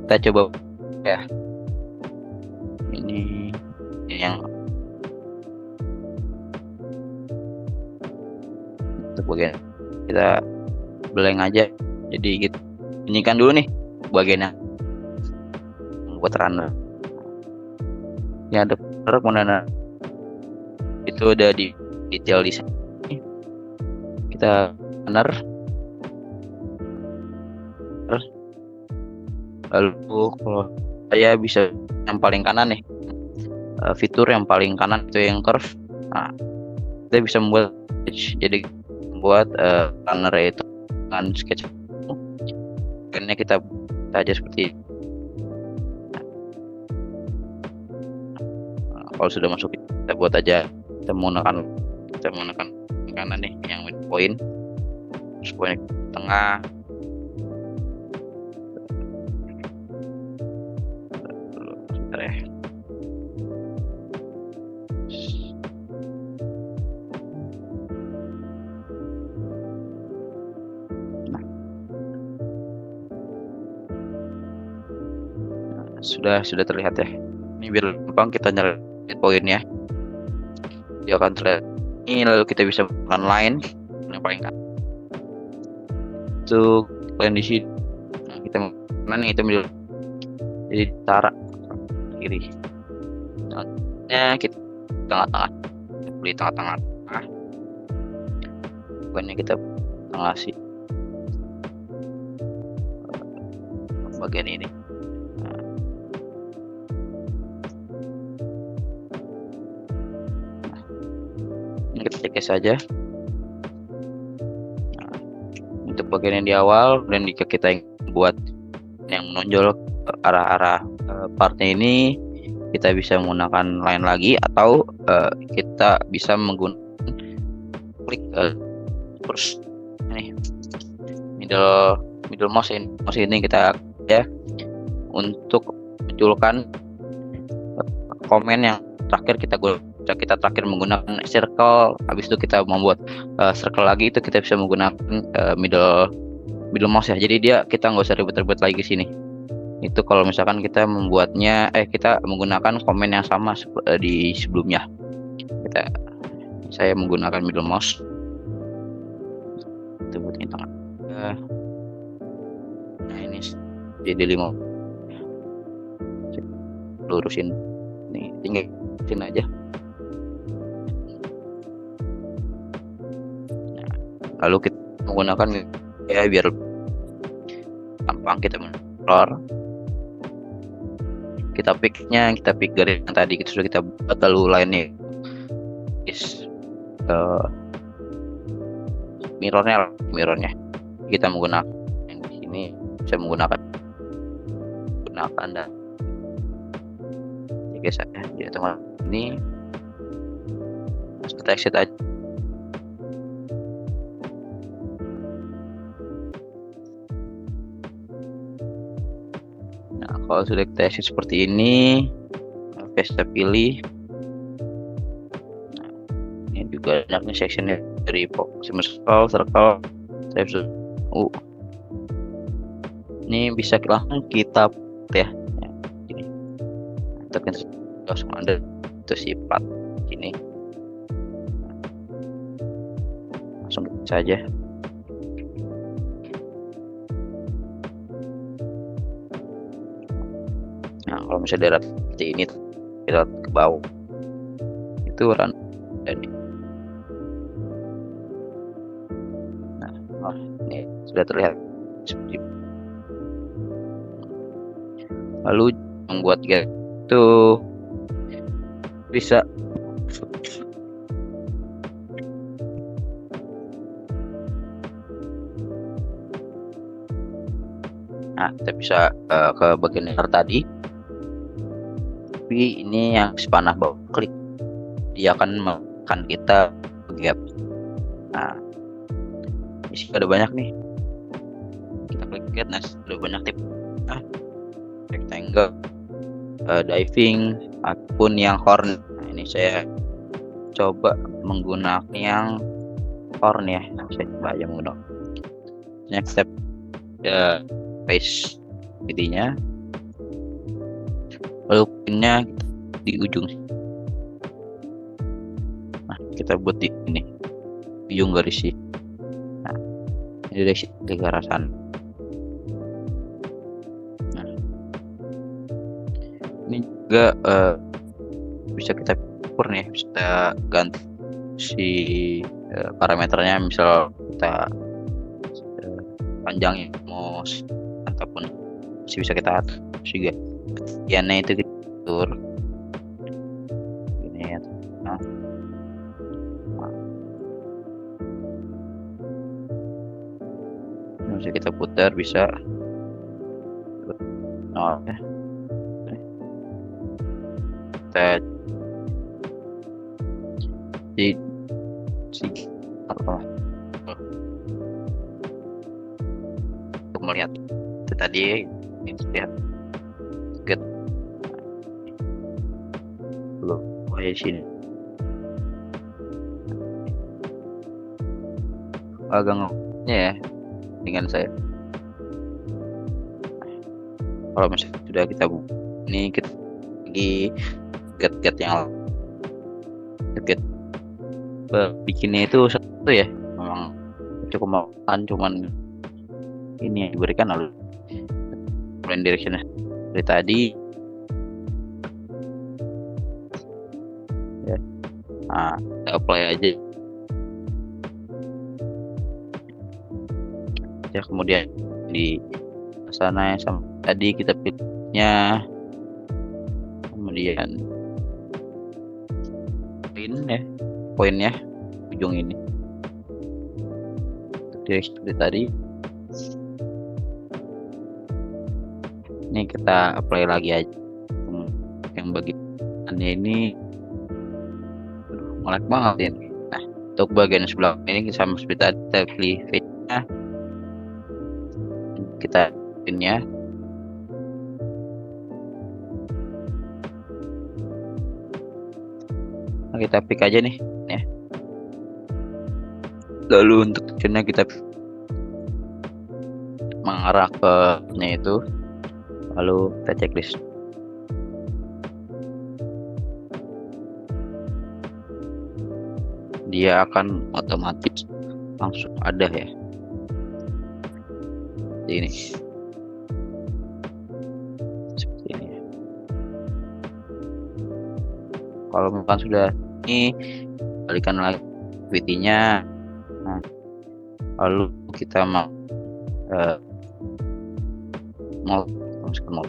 kita coba ya, ini yang untuk bagian kita blank aja, jadi gitu. Ini kan dulu nih bagiannya buat runner ya, ada kemudian itu udah di detail di sini. Kita runner, lalu kalau saya bisa yang paling kanan nih, fitur yang paling kanan itu yang curve. Nah, kita bisa membuat jadi membuat runner itu dengan sketch. Ini kita aja seperti ini. Nah, kalau sudah masuk kita buat aja, kita menggunakan kanan nih yang midpoint, terus poin tengah. Ya. Sudah terlihat ya. Ini biar gampang kita nyari poinnya, dia akan terlihat ini, lalu kita bisa menggunakan line yang paling kanan untuk line di sini. Nah, kita mana itu jadi tarik kiri, kita tengah-tengah, beli tengah-tengah, bukannya kita ngasih bagian ini. Ini kita cek saja. Nah, untuk bagian yang di awal dan jika kita buat yang menonjol ke arah-arah partnya ini, kita bisa menggunakan line lagi, atau kita bisa menggunakan klik terus ini middle mouse ini kita ya untuk munculkan komen yang terakhir kita terakhir menggunakan circle. Habis itu kita membuat circle lagi, itu kita bisa menggunakan middle mouse ya. Jadi kita nggak usah ribet-ribet lagi ke sini. Itu kalau misalkan kita membuatnya kita menggunakan komen yang sama di sebelumnya. Saya menggunakan middle mouse. Itu buat ini tengah. Nah, ini jadi 5. Lurusin. Nih, tinggal sini aja. Nah, lalu kita menggunakan ya biar gampang kita explore, kita pick garis yang tadi kita sudah kita buat, lalu lainnya is mirrornya kita menggunakan yang di sini, saya menggunakan dan ya guys ya, di teman ini kita exit aja. Nah, kalau sudah kita exit seperti ini, kita pilih. Nah, ini juga banyaknya sectionnya dari circle, ini bisa langsung kita ya ini tekan langsung ada itu sifat ini, langsung saja. Nah, kalau misalnya darat seperti ini kita ke bawah itu run dan ini sudah terlihat seperti itu. Lalu membuat gate itu bisa kita bisa ke bagian yang tadi, tapi ini yang panah bawah klik dia akan menekan kita gap. Nah, di sini ada banyak nih, kita klik gap. Nah, ada banyak tip rectangle, diving ataupun yang horn. Nah, ini saya coba menggunakan yang horn ya. Saya coba aja menggunakan next step face intinya, lalu pinnya di ujung. Nah, kita buat di ini ujung garis sih. Nah, ini dari arah sana. Nah, ini juga bisa kita ukur nih, bisa kita ganti si parameternya, misal kita panjangnya mau ataupun masih bisa kita atur juga. Sekiannya itu kita atur ini ya. Nah, bisa kita putar, bisa ya. Kita di untuk melihat itu tadi lihat get belum di sini agak ngomongnya ya dengan saya. Kalau misalnya sudah kita ini kita lagi get yang get bikinnya itu satu ya, memang cukup makan, cuman ini yang diberikan lalu blend direction dari tadi ya. Nah, kita apply aja ya, kemudian di sana yang sama tadi kita pilihnya, kemudian poinnya ujung ini seperti tadi. Ini kita apply lagi aja yang bagian ini melek banget ini. Nah, untuk bagian sebelah ini sama seperti tadi, kita pilih face-nya, kita pinnya kita pick aja nih ya. Lalu untuk actionnya kita mengarah ke nya itu, lalu kita checklist. Dia akan otomatis langsung ada ya ini seperti ini. Kalau misalkan sudah ini, balikan lagi activity-nya. Nah, lalu kita mau Mall, masukkan mall.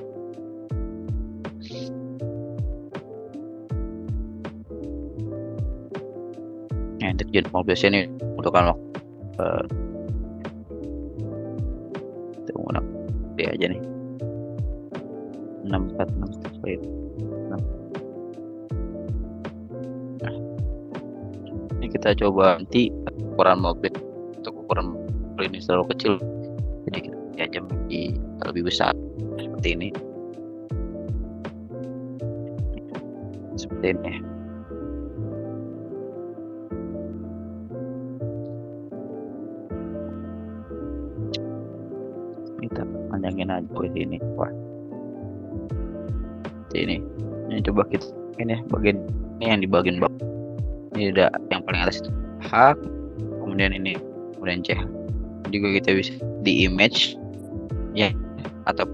Nah, untuk jadi mall biasanya ini membutuhkan waktu kita menggunakan dia aja nih 646 sorry. Nah, ini kita coba nanti ukuran mobil. Untuk ukuran mobil ini terlalu kecil, jadi kita aja menjadi lebih besar seperti ini. Seperti ini. Kita panjangin aja ke sini. Wah, seperti ini. Ini coba kita ini bagian ini yang di bagian bawah. Ini udah yang paling atas itu H, kemudian ini, kemudian C. Juga kita bisa di image ya atau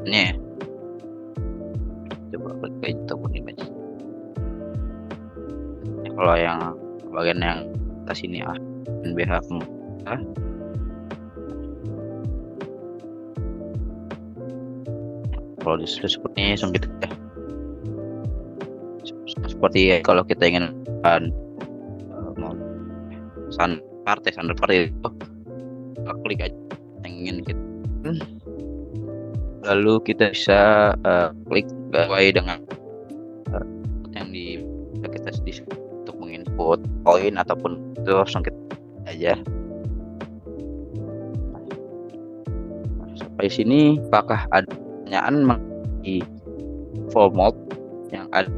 ini. Coba klik aja ataupun image. Ini kalau yang bagian yang atas ini A dan BH A. Kalau disusun seperti ini sempit ya. Seperti kalau kita ingin mau standar partai itu klik aja yang ingin kita, lalu kita bisa klik sesuai dengan yang di kita untuk menginput poin ataupun itu langsung kita aja. Sampai sini apakah ada pertanyaan di full mode yang ada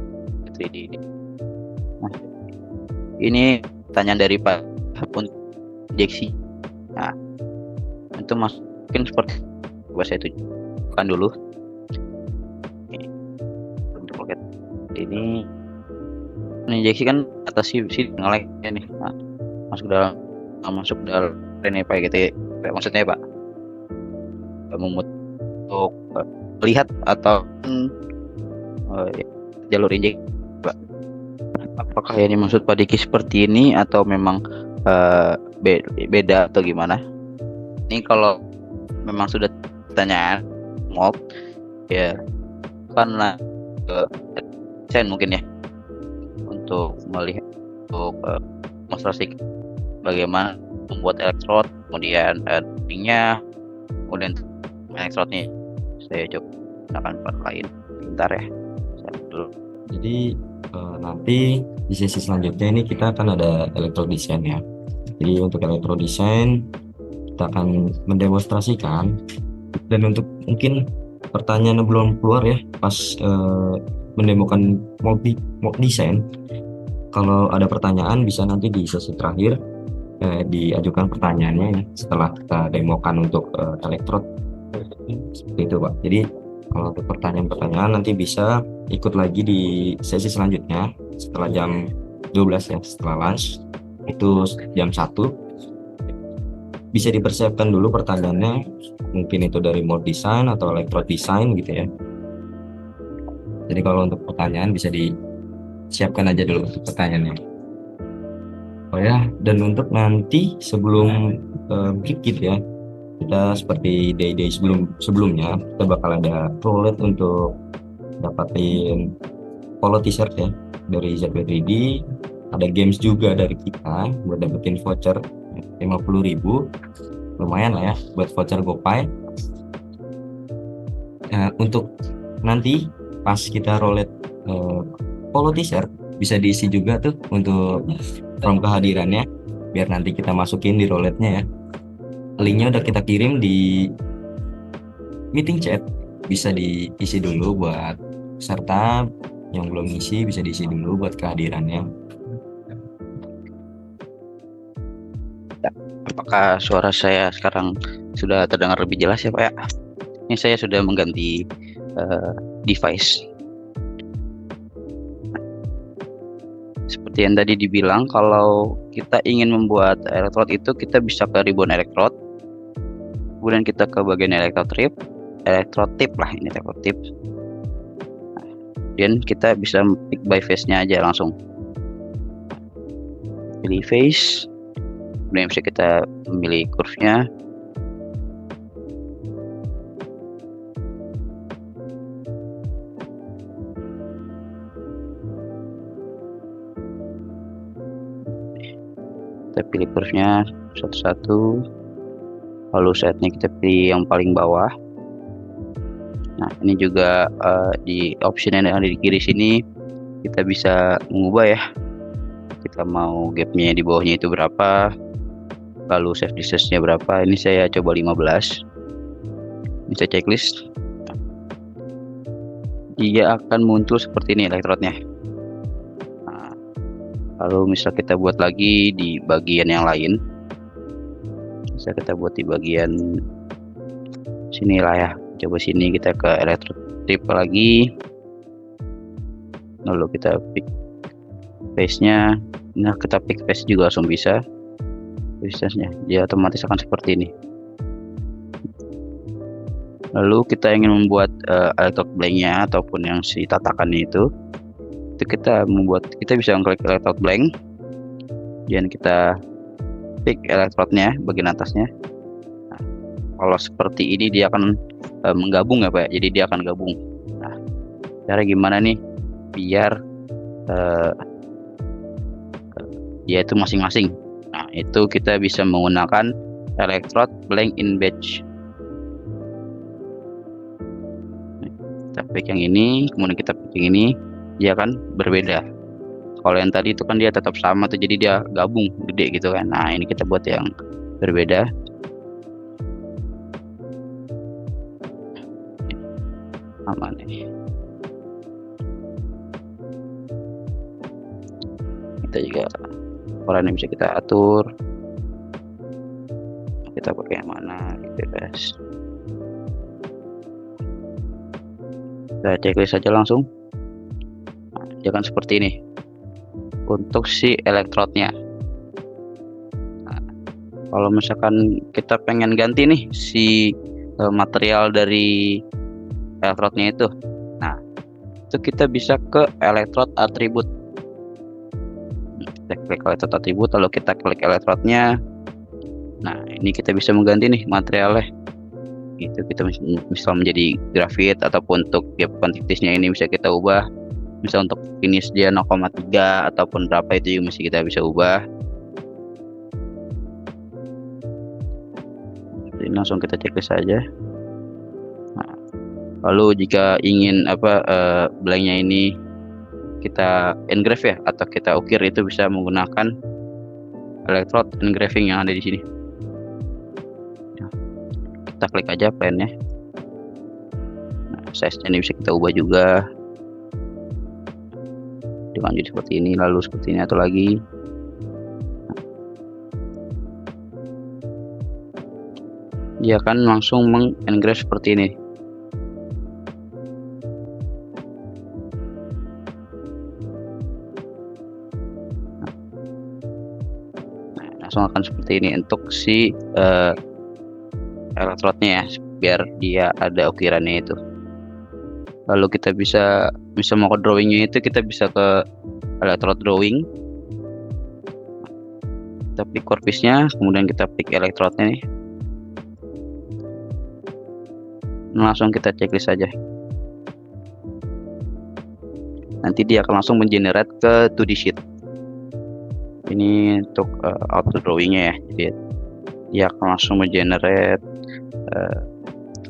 3D ini? Nah, ini pertanyaan dari Pak untuk injeksi. Nah, itu masukin seperti saya tunjukkan dulu. Untuk loket ini injeksi kan atas sini ngelek nih. Nah, masuk dalam ini Pak gitu ya. Maksudnya Pak untuk melihat atau jalur injek Pak. Apakah ini maksud Pak Diki seperti ini atau memang beda atau gimana? Ini kalau memang sudah pertanyaan mob ya karena desain mungkin ya untuk melihat untuk demonstrasi bagaimana membuat elektrod, kemudian ringnya, kemudian elektrodnya. Saya coba gunakan part lain bentar ya, saya dulu. Jadi nanti di sesi selanjutnya ini kita akan ada elektrodesain ya. Jadi untuk elektrodesain kita akan mendemonstrasikan, dan untuk mungkin pertanyaan yang belum keluar ya pas mendemokan mock desain, kalau ada pertanyaan bisa nanti di sesi terakhir diajukan pertanyaannya ya, setelah kita demokan untuk elektrod seperti itu Pak. Jadi kalau untuk pertanyaan-pertanyaan nanti bisa ikut lagi di sesi selanjutnya setelah jam 12 ya, setelah lunch itu jam 1. Bisa dipersiapkan dulu pertanyaannya, mungkin itu dari mode design atau electrode design gitu ya. Jadi kalau untuk pertanyaan bisa disiapkan aja dulu untuk pertanyaannya. Oh ya, dan untuk nanti sebelum Kikit ya, kita seperti day-day sebelumnya kita bakal ada roulette untuk dapatin polo t-shirt ya dari ZB3D. Ada games juga dari kita buat dapetin voucher 50.000, lumayan lah ya buat voucher GoPay. Nah, untuk nanti pas kita roulette polo t-shirt bisa diisi juga tuh untuk form kehadirannya, biar nanti kita masukin di roulette-nya ya. Linknya udah kita kirim di meeting chat, bisa diisi dulu buat peserta yang belum isi, bisa diisi dulu buat kehadirannya. Apakah suara saya sekarang sudah terdengar lebih jelas ya Pak ya? Ini saya sudah mengganti device. Seperti yang tadi dibilang, kalau kita ingin membuat elektrod itu kita bisa ke ribbon elektrod, kemudian kita ke bagian elektrod tip lah, ini elektrod tip. Kemudian kita bisa pick by face-nya aja langsung. Pilih face, kemudian bisa kita memilih curve-nya. Kita pilih kursinya satu-satu, lalu setnya kita pilih yang paling bawah. Nah, ini juga di option yang ada di kiri sini kita bisa mengubah ya, kita mau gapnya di bawahnya itu berapa, lalu save distance-nya berapa. Ini saya coba 15. Bisa checklist, dia akan muncul seperti ini elektrodnya. Nah, lalu misal kita buat lagi di bagian yang lain, bisa kita buat di bagian sini lah ya. Coba sini kita ke electrode tip lagi, lalu kita pick phase nya. Nah, kita pick phase juga langsung bisa, resistance-nya dia otomatis akan seperti ini. Lalu kita ingin membuat electrode blank-nya ataupun yang si tatakannya itu kita bisa mengklik electrode blank dan kita pick electrode-nya bagian atasnya. Nah, kalau seperti ini dia akan menggabung ya Pak, jadi dia akan gabung. Nah, cara gimana nih biar dia itu masing-masing. Nah, itu kita bisa menggunakan electrode blank in batch. Kita pick yang ini, kemudian kita pick yang ini, dia akan berbeda. Kalau yang tadi itu kan dia tetap sama tuh, jadi dia gabung gede gitu kan. Nah, ini kita buat yang berbeda. Aman ini. Kita juga warnanya bisa kita atur. Kita pakai yang mana gitu guys. Kita checklist saja langsung. Nah, dia akan seperti ini untuk si elektrodnya. Nah, kalau misalkan kita pengen ganti nih si material dari elektrodnya itu, nah itu kita bisa ke electrode attribute. Kita klik electrode attribute, lalu kita klik elektrodnya. Nah, ini kita bisa mengganti nih materialnya. Itu kita misal menjadi grafit ataupun untuk gap quantities-nya ini bisa kita ubah. Misal untuk finish dia 0,3 ataupun berapa itu juga masih kita bisa ubah. Jadi langsung kita checklist saja. Nah, lalu jika ingin blanknya ini kita engrave ya atau kita ukir, itu bisa menggunakan electrode engraving yang ada di sini. Nah, kita klik aja pennya. Nah, size-nya ini bisa kita ubah juga. Dilanjut seperti ini, lalu seperti ini atau lagi. Dia akan langsung mengengrave seperti ini. Nah, langsung akan seperti ini untuk si elektrodnya ya, biar dia ada ukirannya itu. Lalu kita bisa mau ke drawingnya itu, kita bisa ke electrode drawing, kita pick core piece-nya, kemudian kita pick elektrodnya nih. Langsung kita checklist saja. Nanti dia akan langsung mengenerate ke 2D sheet. Ini untuk auto drawingnya ya. Jadi dia akan langsung mengenerate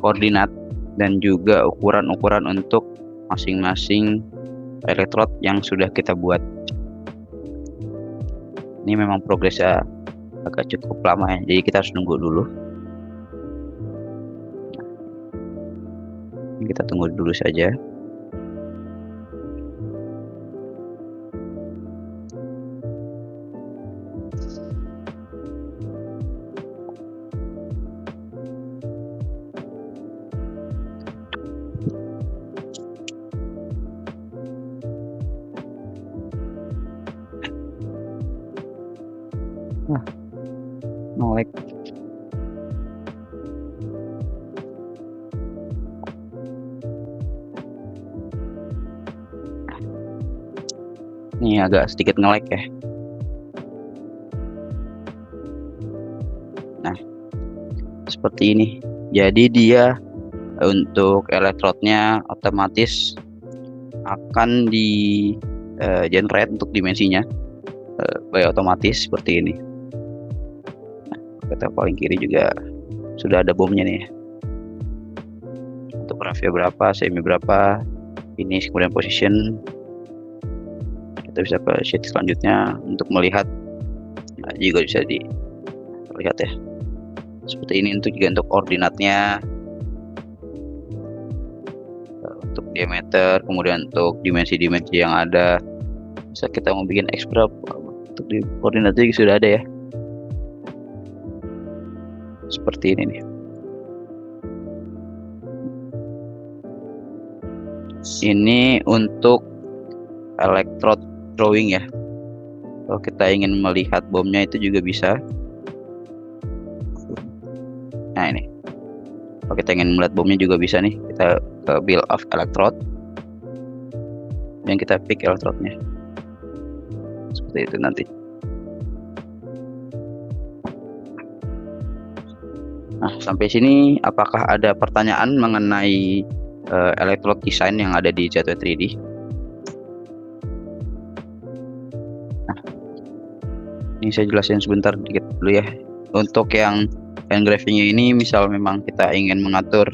koordinat dan juga ukuran-ukuran untuk masing-masing elektrod yang sudah kita buat. Ini memang progresnya agak cukup lama ya, jadi kita harus nunggu dulu. Kita tunggu dulu saja. Nolek. Ini agak sedikit nge-lag ya. Nah, seperti ini. Jadi dia untuk elektrodnya otomatis akan di generate untuk dimensinya by otomatis seperti ini. kita paling kiri juga sudah ada bomnya nih. Untuk rafia berapa, semi berapa, ini kemudian position. Kita bisa ke sheet selanjutnya untuk melihat, nah, juga bisa dilihat ya. Seperti ini untuk juga untuk koordinatnya, untuk diameter, kemudian untuk dimensi-dimensi yang ada. Bisa kita mau bikin X berapa, untuk di koordinatnya juga sudah ada ya. Seperti ini nih. Ini untuk electrode drawing ya. Kalau kita ingin melihat bomnya itu juga bisa. Nah ini, kalau kita ingin melihat bomnya juga bisa nih. Kita ke build of electrode dan kita pick electrode-nya. Seperti itu nanti. Nah, sampai sini apakah ada pertanyaan mengenai electrode design yang ada di Zetway 3D? Nah, ini saya jelasin sebentar dikit dulu ya. Untuk yang engravingnya ini, misal memang kita ingin mengatur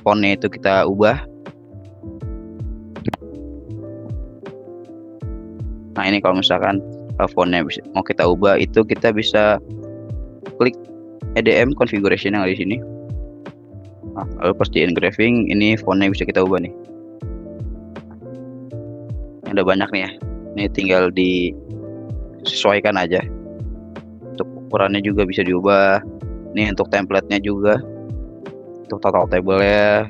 fontnya itu kita ubah. Nah ini kalau misalkan fontnya mau kita ubah, itu kita bisa klik EDM configuration yang ada di sini. Nah, lalu pas di engraving ini fontnya bisa kita ubah nih. Ada banyak nih ya. Ini tinggal disesuaikan aja. Untuk ukurannya juga bisa diubah. Ini untuk template-nya juga. Untuk total table-nya,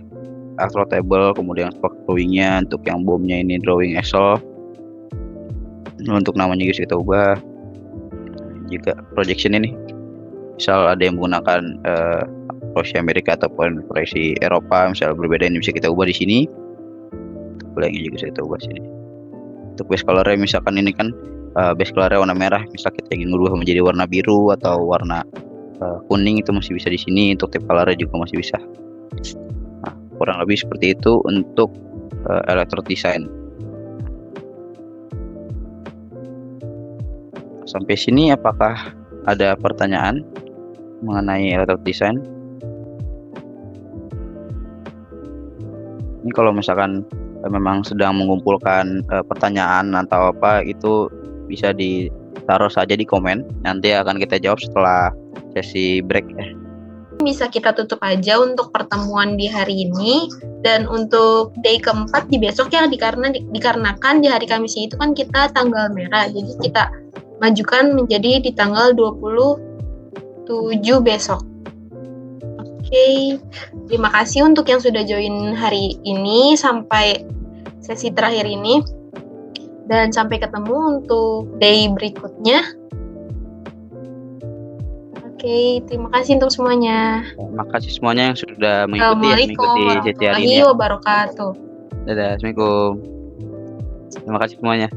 actual table, kemudian stock drawing-nya, untuk yang bomnya ini drawing Excel. Untuk namanya juga bisa kita ubah. Juga projection ini, misal ada yang menggunakan proyeksi Amerika ataupun proyeksi Eropa, misal berbeda, ini bisa kita ubah di sini. Bolehnya juga bisa kita ubah di sini. Untuk base color-nya, misalkan ini kan base color-nya warna merah, misal kita ingin merubah menjadi warna biru atau warna kuning, itu masih bisa di sini. Untuk type color-nya juga masih bisa. Nah, kurang lebih seperti itu untuk electrode design. Sampai sini apakah ada pertanyaan mengenai electrode design? Ini kalau misalkan memang sedang mengumpulkan pertanyaan atau apa, itu bisa ditaruh saja di komen. Nanti akan kita jawab setelah sesi break ya. Bisa kita tutup aja untuk pertemuan di hari ini, dan untuk day keempat di besok ya, dikarenakan di hari Kamis itu kan kita tanggal merah, jadi kita majukan menjadi di tanggal 27 besok. Oke, terima kasih untuk yang sudah join hari ini sampai sesi terakhir ini, dan sampai ketemu untuk day berikutnya. Oke, terima kasih untuk semuanya. Terima kasih semuanya yang sudah mengikuti sesi hari ini. Assalamualaikum warahmatullahi wabarakatuh. Dadah, assalamualaikum. Terima kasih semuanya.